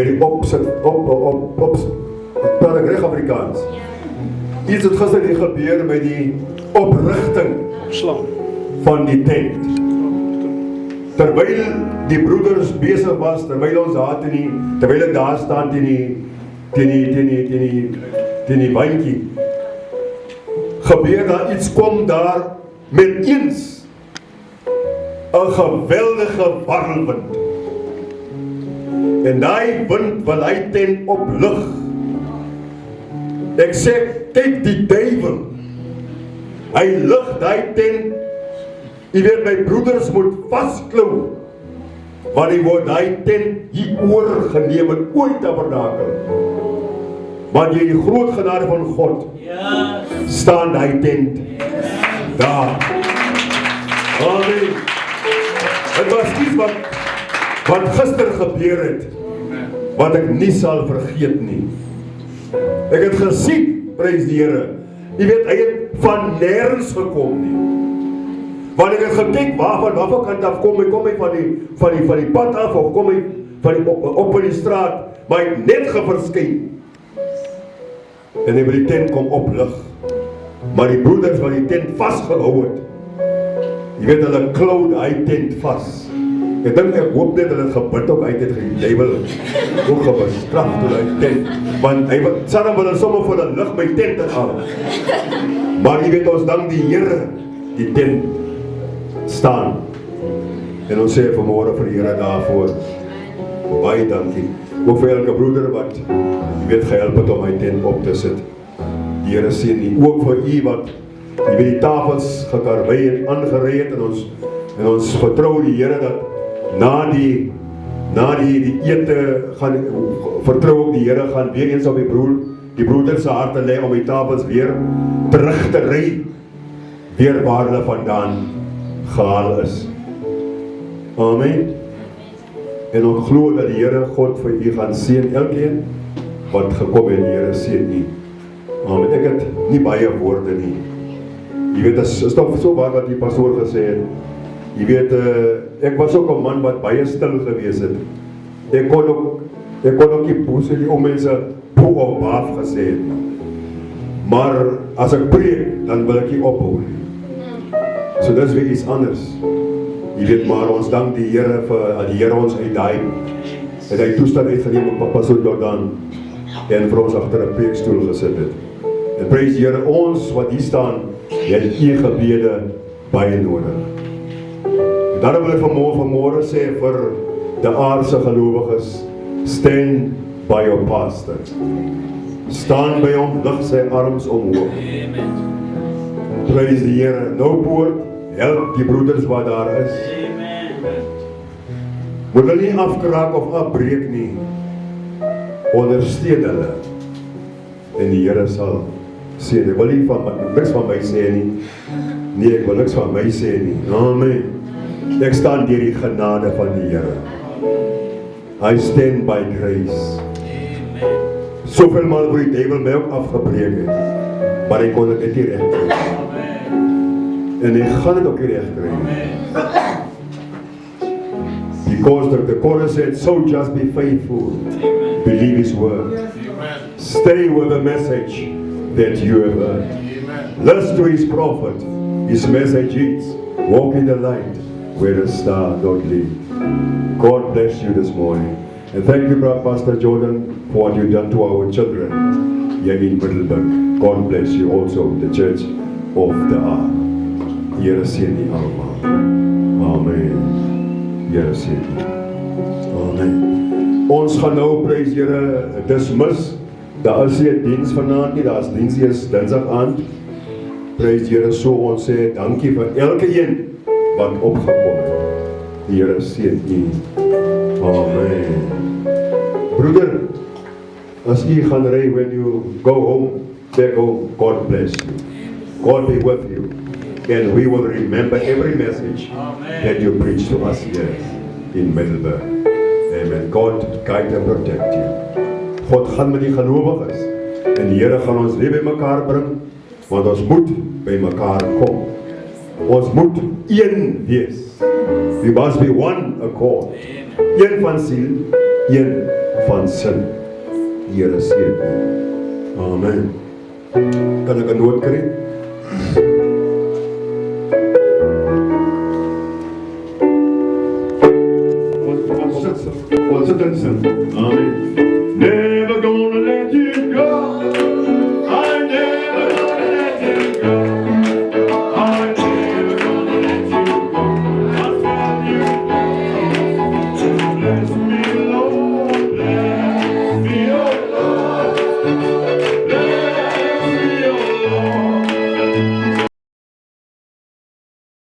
Die opzet, praat ek reg Afrikaans. Iets het gister hier gebeur met die oprigting van die tent. Terwyl die broeders besig was, terwyl ons daar terwyl ek daar staan teen die bandjie, gebeur daar iets, kom daar met eens 'n geweldige warrelwind. En die wind wil hy tent oplig. Ek sê, kyk die duivel. Hy lig die tent. Jy weet, my broeders moet vasklou. Want hy word die tent hier oorgeneem en ooit tabernakel. Want jy die groot genade van God staan die tent daar. Amen. Het was iets wat gister gebeur het, wat ek nie sal vergeet nie. Ek het gesien, prys die Here. Jy weet, hy het van nêrens gekom nie. Want ek het gekyk, waarvan kant af kom hy van die pad af, of kom hy op in die straat, maar hy het net geverskyn. En hy wil die tent kom oplig. Maar die broeders wat die tent vastgehou het, jy weet, hulle klou die tent vast. Ek hoop net hulle het gebid op uit het geduiwel, ook gebestraf toe die tent, want hy Sarah wil sommer vir hulle lig my tent aan. Maar jy weet, ons dank die Here, die tent staan. En ons sê vanmorgen vir die Here daarvoor, baie dankie. Ook vir elke broeder wat, jy weet, gehelp het om my tent op te sit. Die Here sien nie, ook vir u wat, jy weet, die tafels gekarwei het, aangerei het, en ons vertrou die Here dat na die ete gaan, vertrou ook die Here gaan weer eens op die broeders se harte lê om die tafels weer terug te ry, weer waar hulle vandaan gehaal is. Amen. En ons glo dat die Here God vir u gaan seën, elkeen wat gekom het, die Here seën u. Amen. Ek het nie baie woorde nie. Jy weet, is toch so waar wat die pastoor gesê het. Jy weet, ek was ook 'n man wat baie stil gewees het. Ek kon ook nie boos nie om mense poe of baaf gesê het. Maar as ek preek, dan wil ek nie ophou nie. So dis weer iets anders. Jy weet, maar ons dank die Here vir die Here ons uit die toestand uitgeneem op Pastor Jordan en vir ons agter 'n preekstoel gesit het. En prys die Here, ons wat hier staan, het u gebede baie nodig. Daarom wil ek vanmorgen sê vir die aardse gelowiges, stand by your pastor. Staan by hom, lig sy arms omhoog. Prys die Here, nou poort, help die broeders wat daar is. Moet hulle nie afkraak of afbreek nie. Ondersteun hulle. En die Here sal sê, ek wil nie niks van my sê nie. Nee, ek wil niks van my sê nie. Amen. Ek staan deur die genade van die Here. I stand by grace. Soveel maal word die duivel my ook afgebreek het, maar hy kon dit nie reg kry. En hy gaan dit ook nie reg kry. Because the chorus said, so just be faithful, believe his word, stay with the message that you have heard. Listen to his prophet, his message is, walk in the light, where the star don't lead. God bless you this morning. And thank you, Brother Pastor Jordan, for what you've done to our children here in Middelburg. God bless you also, the Church of the Ark. Here seën die almal. Amen. Here seën die. Amen. Ons gaan nou, prys Here, dismiss. Daar is nie 'n diens vanaand nie, daar is diens eers Dinsdag aand. Prys Here, so ons sê dankie vir elke een wat opgekom het. Die Here seën u. Amen. Broeder, as u gaan ry, when you go home, back home, God bless you. God be with you. And we will remember every message that you preach to us here in Middelburg. Amen. God guide and protect you. God gaan met die gelowiges. En die Here gaan ons weer by mekaar bring, want ons moet by mekaar kom. Ons moet een wees. We must be one accord. Een van siel, een van sin. Die Here seën u. Amen. Kan ek 'n noot kry? Ons sit in sin. Amen.